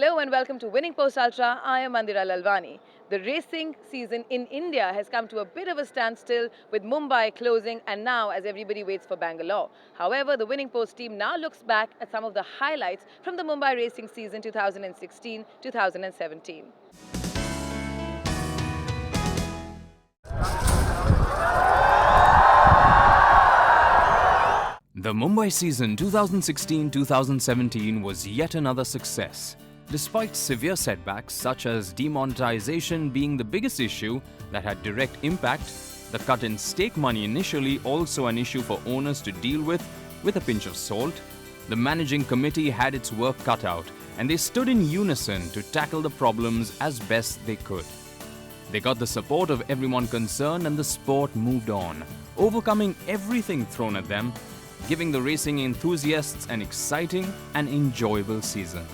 Hello and welcome to Winning Post Ultra. I am Mandira Lalwani. The racing season in India has come to a bit of a standstill with Mumbai closing and now as everybody waits for Bangalore. However, the Winning Post team now looks back at some of the highlights from the Mumbai Racing season 2016-2017. The Mumbai season 2016-2017 was yet another success. Despite severe setbacks such as demonetization being the biggest issue that had direct impact, the cut in stake money initially also an issue for owners to deal with a pinch of salt, the managing committee had its work cut out and they stood in unison to tackle the problems as best they could. They got the support of everyone concerned and the sport moved on, overcoming everything thrown at them, giving the racing enthusiasts an exciting and enjoyable season.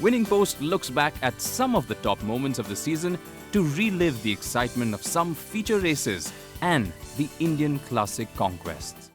Winning Post looks back at some of the top moments of the season to relive the excitement of some feature races and the Indian Classic conquests.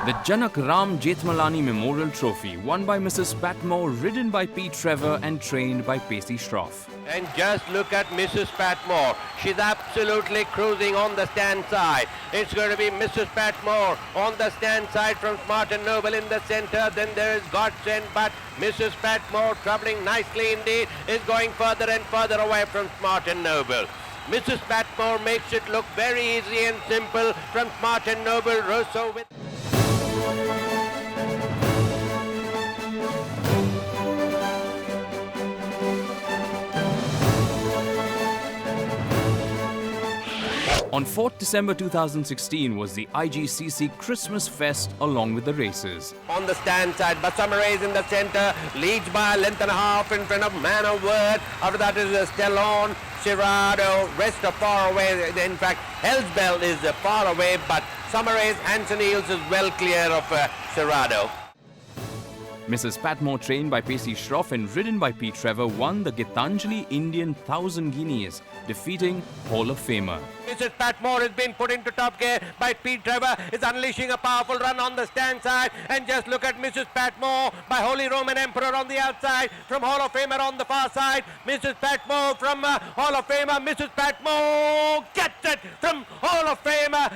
The Janak Ram Jethmalani Memorial Trophy, won by Mrs. Patmore, ridden by Pete Trevor and trained by Pacey Schroff. And just look at Mrs. Patmore. She's absolutely cruising on the stand side. It's going to be Mrs. Patmore on the stand side from Smart and Noble in the center. Then there is Godsend, but Mrs. Patmore, travelling nicely indeed, is going further and further away from Smart and Noble. Mrs. Patmore makes it look very easy and simple from Smart and Noble. Rosso with... On 4th December 2016 was the IGCC Christmas Fest along with the races. On the stand side, but Summeray's in the centre, leads by a length and a half in front of Man of Word. After that is Stellon, Cirado, rest are far away. In fact, Hellsbell is far away, but Summeray's Hanson Eels is well clear of Cirado. Mrs. Patmore, trained by Pacey Schroff and ridden by Pete Trevor, won the Gitanjali Indian 1000 Guineas, defeating Hall of Famer. Mrs. Patmore has been put into top gear by Pete Trevor, is unleashing a powerful run on the stand side, and just look at Mrs. Patmore by Holy Roman Emperor on the outside, from Hall of Famer on the far side. Mrs. Patmore from Hall of Famer, Mrs. Patmore gets it from Hall of Famer.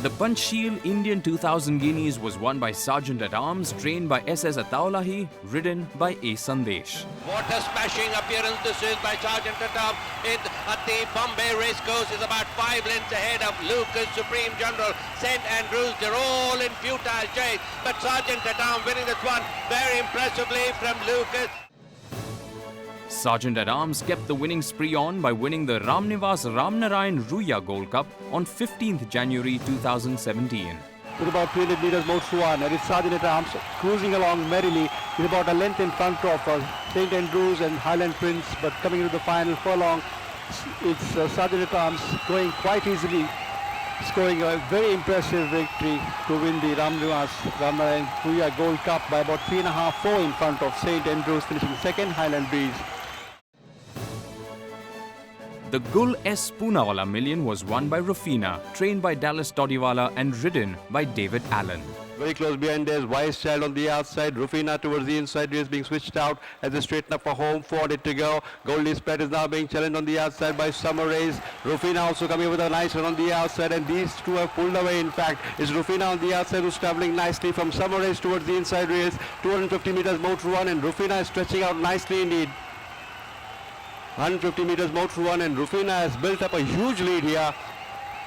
The Panchsheel Indian 2000 Guineas was won by Sergeant at Arms, trained by S.S. Ataulahi, ridden by A. Sandesh. What a smashing appearance this is by Sergeant at Arms at the Bombay Racecourse. Is about 5 lengths ahead of Lucas, Supreme General, St. Andrews. They're all in futile chase, but Sergeant at Arms winning this one very impressively from Lucas. Sergeant at Arms kept the winning spree on by winning the Ramnivas Ramnarayan Ruya Gold Cup on 15th January 2017. With about 300 metres more to one, and it's Sergeant at Arms cruising along merrily with about a length in front of St. Andrews and Highland Prince, but coming into the final furlong, it's Sergeant at Arms going quite easily, scoring a very impressive victory to win the Ramnivas Ramnarayan Ruya Gold Cup by about 3.5-4 in front of St. Andrews, finishing second, Highland Breeze. The Gul S. Poonawalla Million was won by Rufina, trained by Dallas Todiwala and ridden by David Allen. Very close behind there's Wise Child on the outside, Rufina towards the inside race being switched out as they straighten up for home, 4 to go. Goldie Spread is now being challenged on the outside by Summer Race. Rufina also coming with a nice run on the outside, and these two have pulled away. In fact, it's Rufina on the outside who's travelling nicely from Summer Race towards the inside race, 250 metres more to run, and Rufina is stretching out nicely indeed. 150 metres more to run, and Rufina has built up a huge lead here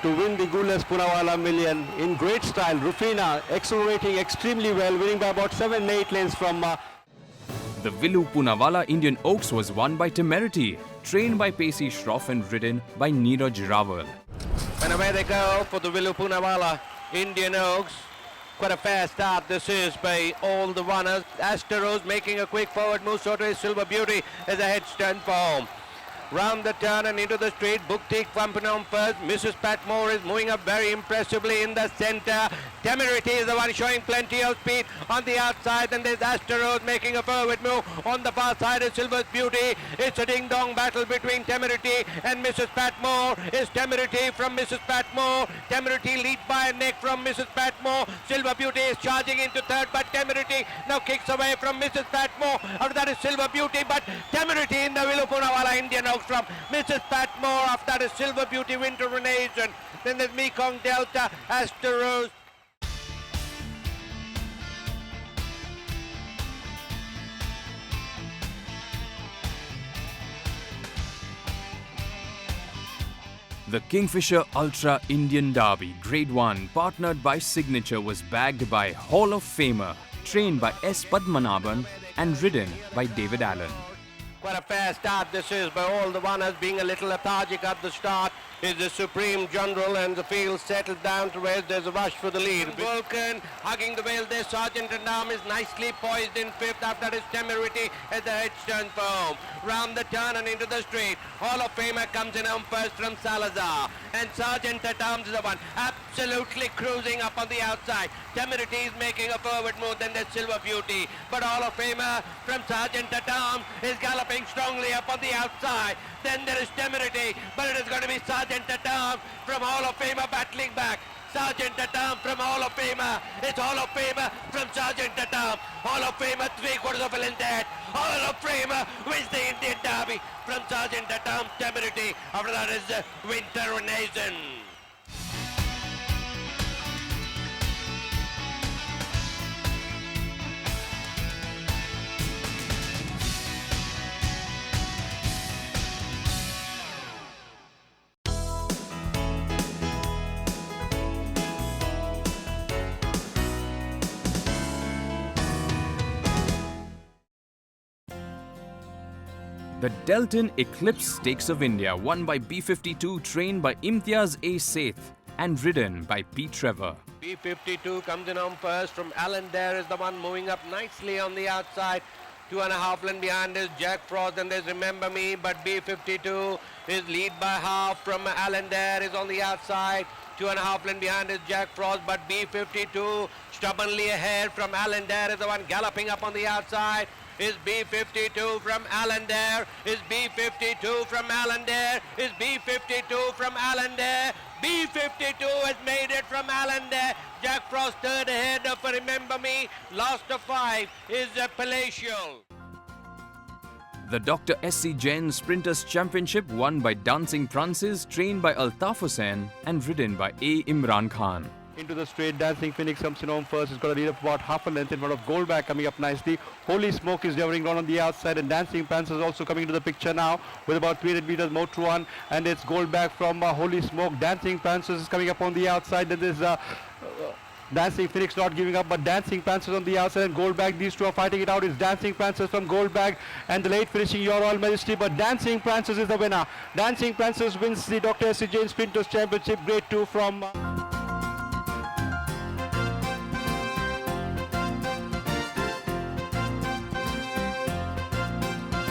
to win the Gul S. Poonawalla Million in great style. Rufina accelerating extremely well, winning by about 7-8 lengths from... The Vilu Poonawalla Indian Oaks was won by Temerity, trained by Pacey Schroff and ridden by Neeraj Rawal. And away they go for the Vilu Poonawalla Indian Oaks. Quite a fair start this is by all the runners. Asteros making a quick forward move, so to his Silver Beauty as a headstand for home. round the turn and into the straight. Buktik from Phnom first. Mrs. Patmore is moving up very impressively in the centre. Temerity is the one showing plenty of speed on the outside. Then there's Asteros making a forward move. On the far side is Silver's Beauty. It's a ding-dong battle between Temerity and Mrs. Patmore. It's Temerity from Mrs. Patmore. Temerity leads by a neck from Mrs. Patmore. Silver Beauty is charging into third, but Temerity now kicks away from Mrs. Patmore. After that is Silver Beauty, but Temerity in the Poonawalla Indian Oaks from Mrs. Patmore. After that is Silver Beauty, Winter Renaissance. Then there's Mekong Delta, Asteros. The Kingfisher Ultra Indian Derby Grade 1, partnered by Signature, was bagged by Hall of Famer, trained by S. Padmanabhan and ridden by David Allen. Quite a fair start this is by all the runners, being a little lethargic at the start is the Supreme General, and the field settled down to rest. There's a rush for the lead. Vulcan hugging the wheel there. Sergeant and Arm is nicely poised in fifth. After his Temerity as the head turns for home. Round the turn and into the straight. Hall of Famer comes in home first from Salazar. And Sergeant at Arms is the one absolutely cruising up on the outside. Temerity is making a forward move. Then there's Silver Beauty. But Hall of Famer from Sergeant at Arms is galloping strongly up on the outside. Then there is Temerity, but it is going to be Sergeant at Arms from Hall of Famer battling back. Sergeant at Arms from Hall of Famer. It's Hall of Famer from Sergeant at Arms. Hall of Famer 3/4 of a length ahead. Hall of Famer wins the Indian Derby from Sergeant at Arms. Temerity. After that is Winter Renaissance. The Delton Eclipse Stakes of India, won by B52, trained by Imtiaz A. Seth and ridden by P. Trevor. B52 comes in home first from Alan Dare is the one moving up nicely on the outside. 2.5 lengths behind is Jack Frost, and there's Remember Me, but B52 is lead by half from Alan Dare is on the outside. 2.5 lengths behind is Jack Frost, but B52 stubbornly ahead from Alan Dare is the one galloping up on the outside. Is B52 from Alan Dare, is B52 from Alan Dare, is B52 from Alan Dare. B52 has made it from Alan Dare. Jack Frost third ahead of Remember Me. Last of 5 is Palatial. The Dr. S.C. Jain Sprinters Championship, won by Dancing Prances, trained by Altaf Hussain and ridden by A. Imran Khan. Into the straight, Dancing Phoenix comes in home first. It's got a lead of about half a length in front of Goldback coming up nicely. Holy Smoke is hovering around on the outside, and Dancing Pants is also coming into the picture now with about 300 meters more to run. And it's Goldback from Holy Smoke. Dancing Pants is coming up on the outside. Then there's Dancing Phoenix not giving up, but Dancing Panthers on the outside and Goldbag. These two are fighting it out. It's Dancing Panthers from Goldbag and the late finishing Your Royal Majesty, but Dancing Panthers is the winner. Dancing Panthers wins the Dr. S.C. Jain Sprinters Championship Grade 2 from...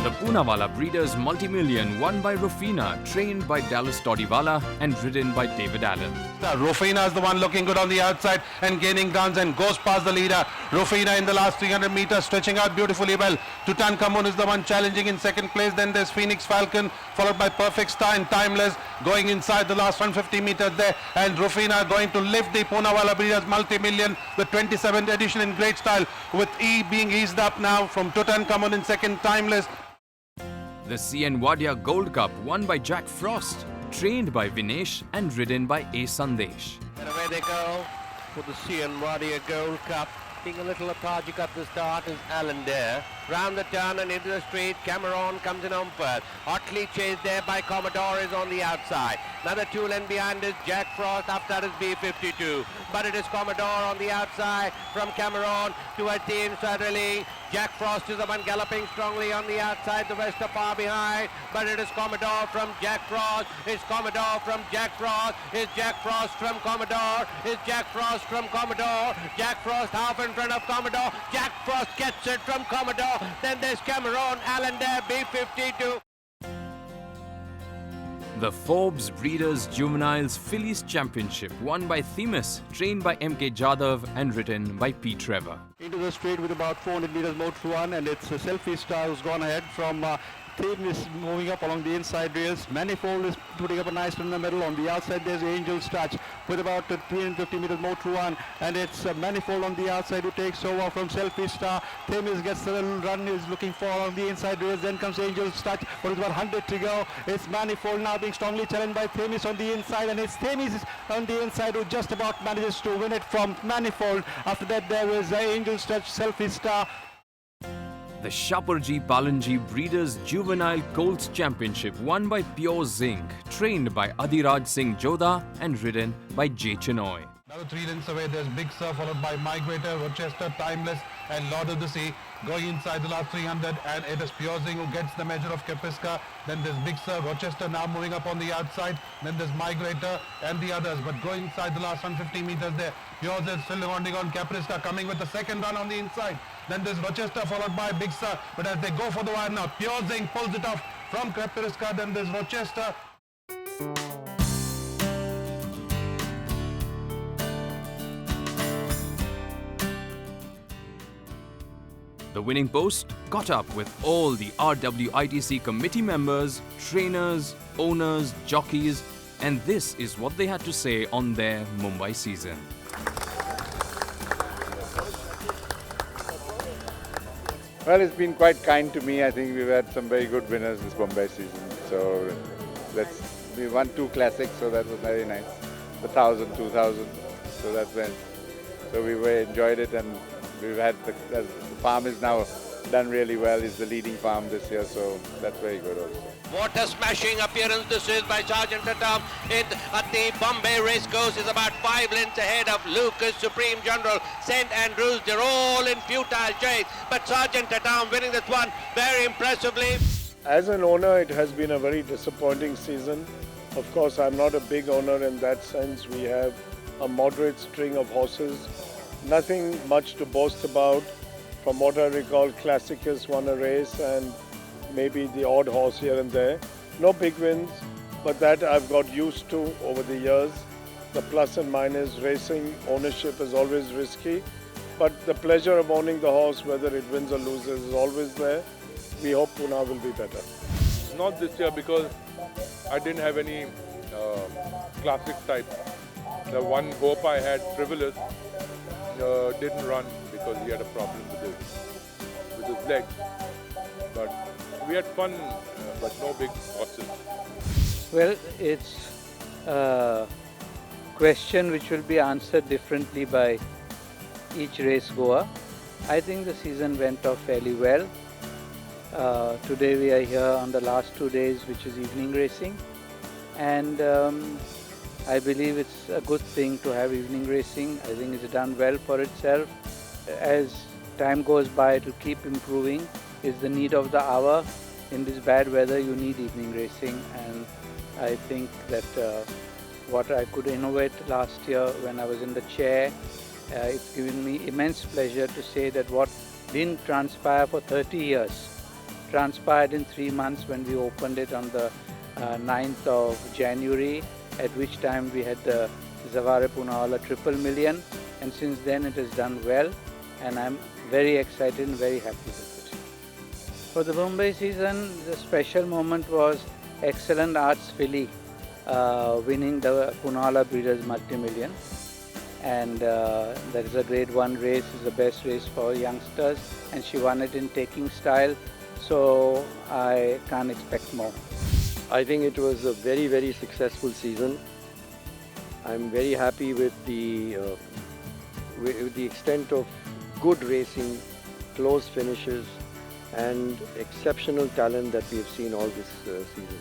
The Poonawalla Breeders Multimillion, won by Rufina, trained by Dallas Todiwala and ridden by David Allen. Rufina is the one looking good on the outside and gaining grounds and goes past the leader. Rufina in the last 300 meters stretching out beautifully well. Tutankhamun is the one challenging in second place. Then there's Phoenix Falcon followed by Perfect Star and Timeless going inside the last 150 meters there. And Rufina going to lift the Poonawalla Breeders Multimillion, the 27th edition in great style, with E being eased up now from Tutankhamun in second, Timeless. The CN Wadia Gold Cup, won by Jack Frost, trained by Vinesh and ridden by A. Sandesh. And away they go for the CN Wadia Gold Cup. Being a little lethargic at the start is Alan Dare. Round the turn and into the straight, Cameron comes in home first. Hotly chased there by Commodore is on the outside. Another 2 lengths behind is Jack Frost, after that is B52. But it is Commodore on the outside from Cameron towards the inside railing. Jack Frost is the one galloping strongly on the outside, the rest are far behind. But it is Commodore from Jack Frost. It's Commodore from Jack Frost. It's Jack Frost from Commodore. It's Jack Frost from Commodore. Jack Frost half in front of Commodore. Jack Frost gets it from Commodore. Then there's Cameron, Alan Dare, B52. The Forbes Breeders' Juveniles Fillies Championship, won by Themis, trained by M.K. Jadhav and written by P. Trevor. Into the straight with about 400 meters more to one, and it's a Selfie Star who's gone ahead from Theme is moving up along the inside rails. Manifold is putting up a nice run in the middle. On the outside there's Angel's Touch with about 350 meters more to one, and it's Manifold on the outside who takes over from Selfie Star. Themis gets the little run, is looking for on the inside rails. Then comes Angel's Touch, but it's about 100 to go. It's Manifold now being strongly challenged by Themis on the inside, and it's Themis on the inside who just about manages to win it from Manifold. After that there is Angel's Touch, Selfie Star. The Shaparji Palanji Breeders' Juvenile Colts Championship, won by Pure Zinc, trained by Adhiraj Singh Jodha and ridden by J. Chenoy. Another 3 lengths away, there's Big Sur followed by Migrator, Rochester, Timeless and Lord of the Sea going inside the last 300, and it is Pure Zinc who gets the measure of Kapiska. Then there's Big Sur, Rochester now moving up on the outside. Then there's Migrator and the others, but going inside the last 150 meters there. Pure Zinc still holding on, Kapiska coming with the second run on the inside. Then there's Rochester followed by Big Sur, but as they go for the wire now, Pure Zinc pulls it off from Kapiska. Then there's Rochester. The winning post caught up with all the RWITC committee members, trainers, owners, jockeys, and this is what they had to say on their Mumbai season. Well, it's been quite kind to me. I think we've had some very good winners this Mumbai season. So we won 2 classics, so that was very nice. The 1,000, 2,000, so that's when. So we enjoyed it, and we've had the farm is now done really well. It's the leading farm this year, so that's very good also. What a smashing appearance this is by Sergeant Tatam at the Bombay Racecourse. Is about 5 lengths ahead of Lucas, Supreme General, St. Andrews. They're all in futile chase, but Sergeant Tatam winning this one very impressively. As an owner, it has been a very disappointing season. Of course, I'm not a big owner in that sense. We have a moderate string of horses. Nothing much to boast about. From what I recall, Classicus won a race and maybe the odd horse here and there. No big wins, but that I've got used to over the years. The plus and minus racing ownership is always risky, but the pleasure of owning the horse, whether it wins or loses, is always there. We hope Pune will be better. Not this year because I didn't have any classic type. The one hope I had, Frivolous, didn't run because he had a problem with his legs. But we had fun, but no big horses. Well, it's a question which will be answered differently by each race goer. I think the season went off fairly well. Today we are here on the last 2 days, which is evening racing, and I believe it's a good thing to have evening racing. I think it's done well for itself. As time goes by, it will keep improving. It's the need of the hour. In this bad weather, you need evening racing, and I think that what I could innovate last year when I was in the chair, it's given me immense pleasure to say that what didn't transpire for 30 years transpired in 3 months when we opened it on the 9th of January, at which time we had the Zavare Poonawalla 500,000, and since then it has done well, and I'm very excited and very happy with it. For the Mumbai season, the special moment was Excellent Arts Filly winning the Poonawalla Breeders Multi-Million, and that is a grade 1 race, is the best race for youngsters, and she won it in taking style, so I can't expect more. I think it was a very, very successful season. I'm very happy with the extent of good racing, close finishes, and exceptional talent that we have seen all this season.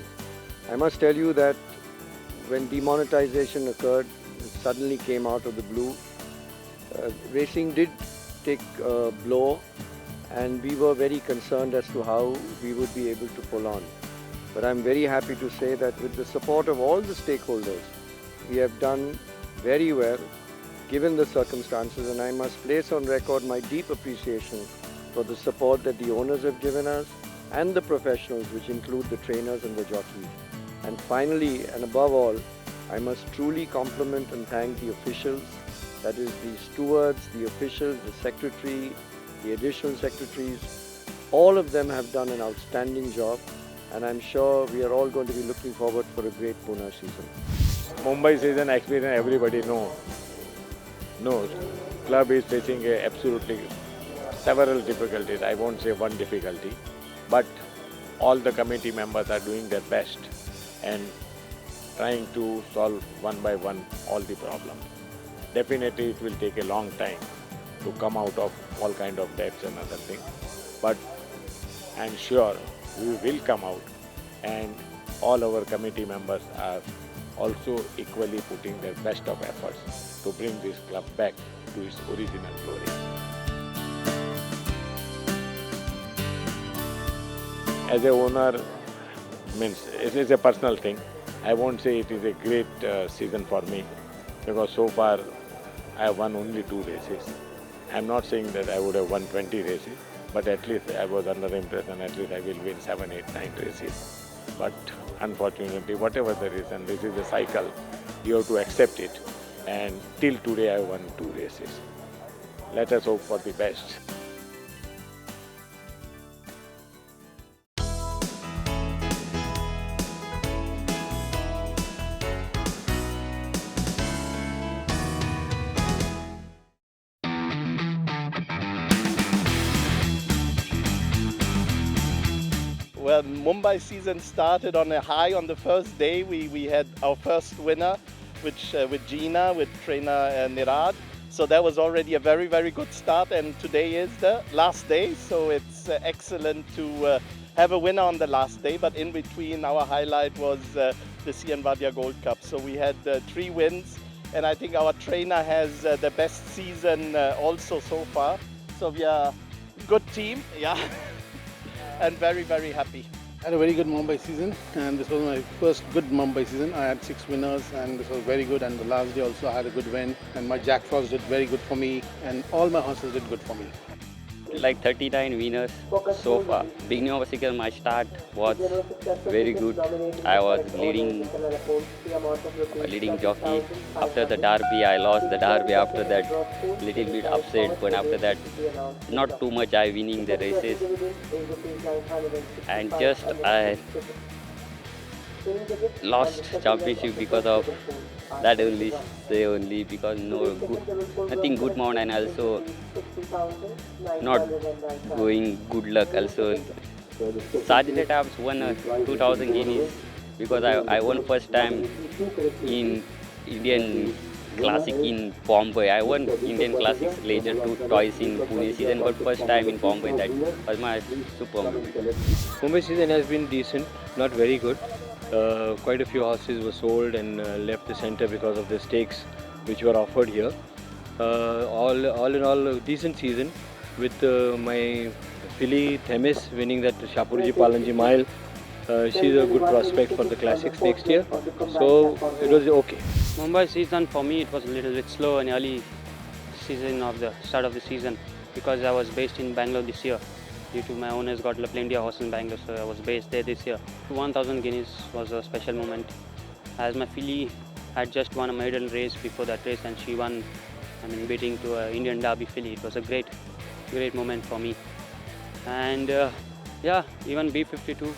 I must tell you that when demonetization occurred, it suddenly came out of the blue. Racing did take a blow, and we were very concerned as to how we would be able to pull on. But I'm very happy to say that with the support of all the stakeholders, we have done very well given the circumstances, and I must place on record my deep appreciation for the support that the owners have given us and the professionals, which include the trainers and the jockeys. And finally, and above all, I must truly compliment and thank the officials, that is the stewards, the officials, the secretary, the additional secretaries. All of them have done an outstanding job, and I'm sure we are all going to be looking forward for a great Pune season. Mumbai season experience, everybody knows. Club is facing absolutely several difficulties. I won't say one difficulty, but all the committee members are doing their best and trying to solve one by one all the problems. Definitely it will take a long time to come out of all kind of debts and other things, but I'm sure we will come out, and all our committee members are also equally putting their best of efforts to bring this club back to its original glory. As a owner, means it is a personal thing. I won't say it is a great season for me, because so far I have won only 2 races. I'm not saying that I would have won 20 races, but at least I was under the impression at least I will win 7, 8, 9 races. But unfortunately, whatever the reason, this is a cycle. You have to accept it. And till today I won 2 races. Let us hope for the best. Well, Mumbai season started on a high on the first day. We had our first winner, which with Gina, with trainer Nirad. So that was already a very, very good start, and today is the last day. So it's excellent to have a winner on the last day, but in between our highlight was the CN Vadia Gold Cup. So we had 3 wins, and I think our trainer has the best season also so far. So we are a good team, yeah. And very, very happy. I had a very good Mumbai season, and this was my first good Mumbai season. I had 6 winners, and this was very good. And the last day also I had a good win, and my Jack Frost did very good for me, and all my horses did good for me. Like 39 winners so far. Beginning of the season, my start was very good. I was leading jockey. After the derby, I lost the derby. After that, little bit upset, but after that, not too much I winning the races. And just I lost championship because of that only because nothing good mount, and also not going good luck also. Sergeant Etaps won 2000 guineas because I won first time in Indian Classic in Bombay. I won Indian Classics later twice in Pune season, but first time in Bombay. That was my super moment. Mumbai season has been decent, not very good. Quite a few horses were sold and left the centre because of the stakes which were offered here. All in all, a decent season with my filly Themis winning that Shapurji Palanji Mile. She's a good prospect for the Classics next year. So it was okay. Mumbai season for me, it was a little bit slow in early season of the start of the season because I was based in Bangalore this year. Due to my owners got plenty of horses in Bangalore, so I was based there this year. 1000 guineas was a special moment, as my filly had just won a maiden race before that race, and she won, beating to an Indian Derby filly. It was a great moment for me. And yeah, even B52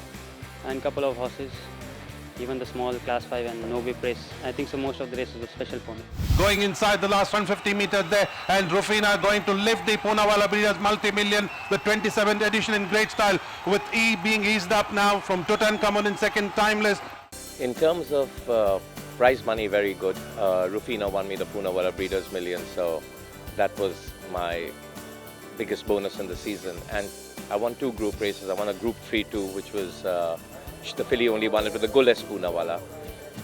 and couple of horses, even the small class 5 and no whip race. I think so most of the races were special for me. Going inside the last 150 meters there, and Rufina going to lift the Poonawalla Breeders multi-million, the 27th edition in great style, with E being eased up now from Tutankhamun in second, Timeless. In terms of prize money, very good. Rufina won me the Poonawalla Breeders Million, so that was my biggest bonus in the season. And I won 2 group races. I won a Group 3-2, which was the filly only won it with the Gules Poonawalla.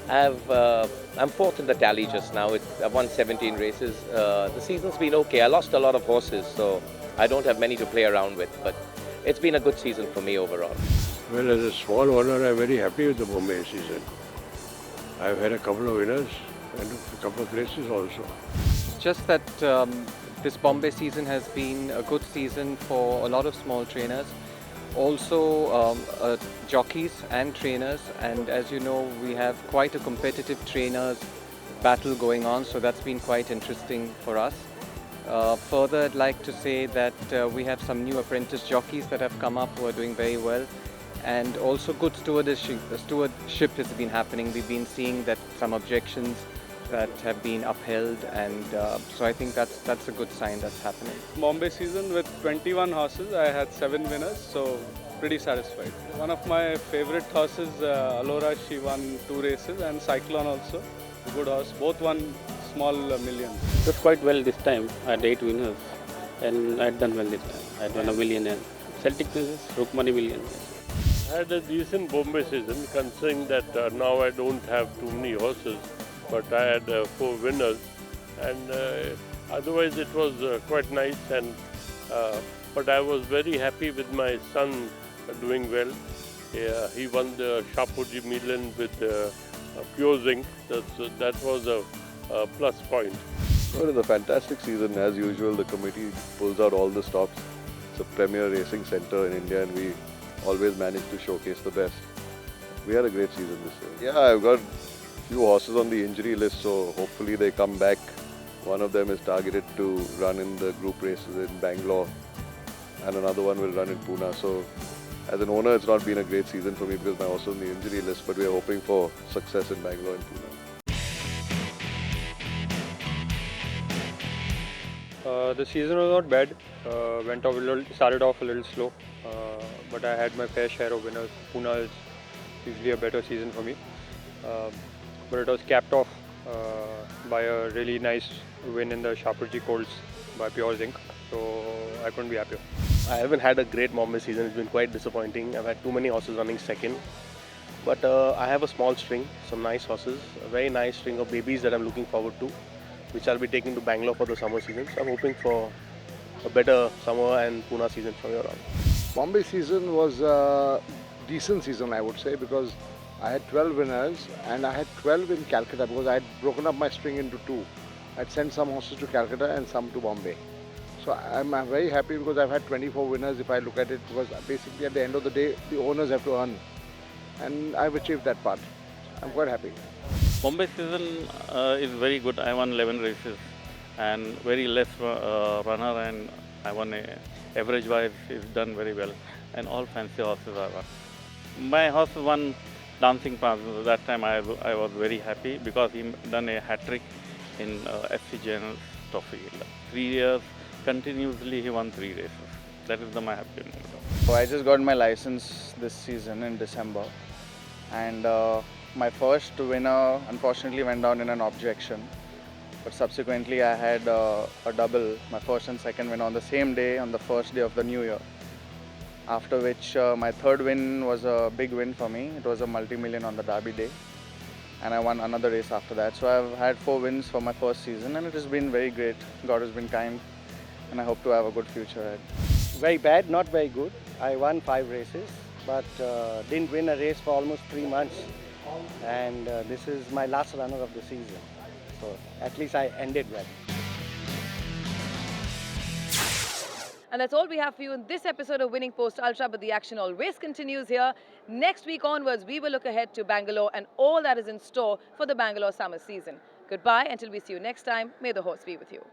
I'm 4th in the tally just now. I've won 17 races. The season's been okay. I lost a lot of horses, so I don't have many to play around with, but it's been a good season for me overall. Well, as a small owner, I'm very happy with the Bombay season. I've had a couple of winners and a couple of races also. Just that this Bombay season has been a good season for a lot of small trainers. also jockeys and trainers, and as you know, we have quite a competitive trainers battle going on, so that's been quite interesting for us. Further, I'd like to say that we have some new apprentice jockeys that have come up who are doing very well, and also good stewardship has been happening. We've been seeing that some objections that have been upheld, and so I think that's a good sign that's happening. Mumbai season with 21 horses, I had 7 winners, so pretty satisfied. One of my favorite horses, Alora, she won 2 races, and Cyclone also, a good horse. Both won small millions. It was quite well this time. I had 8 winners, and I had done well this time. I had won $1 million and Celtic Princess, Rukmani million. I had a decent Bombay season, considering that now I don't have too many horses, but I had 4 winners, and otherwise it was quite nice. And but I was very happy with my son doing well. He won the Shapoorji Million with Pure Zinc. That was a plus point. Well, it was a fantastic season. As usual, the committee pulls out all the stops. It's a premier racing centre in India, and we always manage to showcase the best. We had a great season this year. Yeah, I've got few horses on the injury list, so hopefully they come back. One of them is targeted to run in the group races in Bangalore, and another one will run in Pune. So as an owner, it's not been a great season for me because my horse is on the injury list, but we are hoping for success in Bangalore and Pune. The season was not bad. Started off a little slow, but I had my fair share of winners. Pune is usually a better season for me. But it was capped off by a really nice win in the Shapoorji Colts by Pure Zinc, so I couldn't be happier. I haven't had a great Mumbai season. It's been quite disappointing. I've had too many horses running second, but I have a small string, some nice horses, a very nice string of babies that I'm looking forward to, which I'll be taking to Bangalore for the summer season. So I'm hoping for a better summer and Pune season from here on. Mumbai season was a decent season, I would say, because I had 12 winners and I had 12 in Calcutta because I had broken up my string into 2. I'd sent some horses to Calcutta and some to Bombay. So I'm very happy because I've had 24 winners if I look at it, because basically at the end of the day, the owners have to earn. And I've achieved that part. I'm quite happy. Mumbai season is very good. I won 11 races and very less runner, and I won average wise is done very well, and all fancy horses I won. My horse won Dancing Prince. That time I was very happy because he done a hat-trick in SCJN's trophy. 3 years continuously he won 3 races. That is my happy moment. So I just got my license this season in December, and my first winner unfortunately went down in an objection, but subsequently I had a double, my first and second win on the same day, on the first day of the new year. After which my third win was a big win for me. It was a multi-million on the Derby day, and I won another race after that. So I've had 4 wins for my first season, and it has been very great. God has been kind, and I hope to have a good future ahead. Very bad, not very good. I won 5 races, but didn't win a race for almost 3 months. And this is my last runner of the season. So at least I ended well. And that's all we have for you in this episode of Winning Post Ultra, but the action always continues here. Next week onwards, we will look ahead to Bangalore and all that is in store for the Bangalore summer season. Goodbye until we see you next time. May the horse be with you.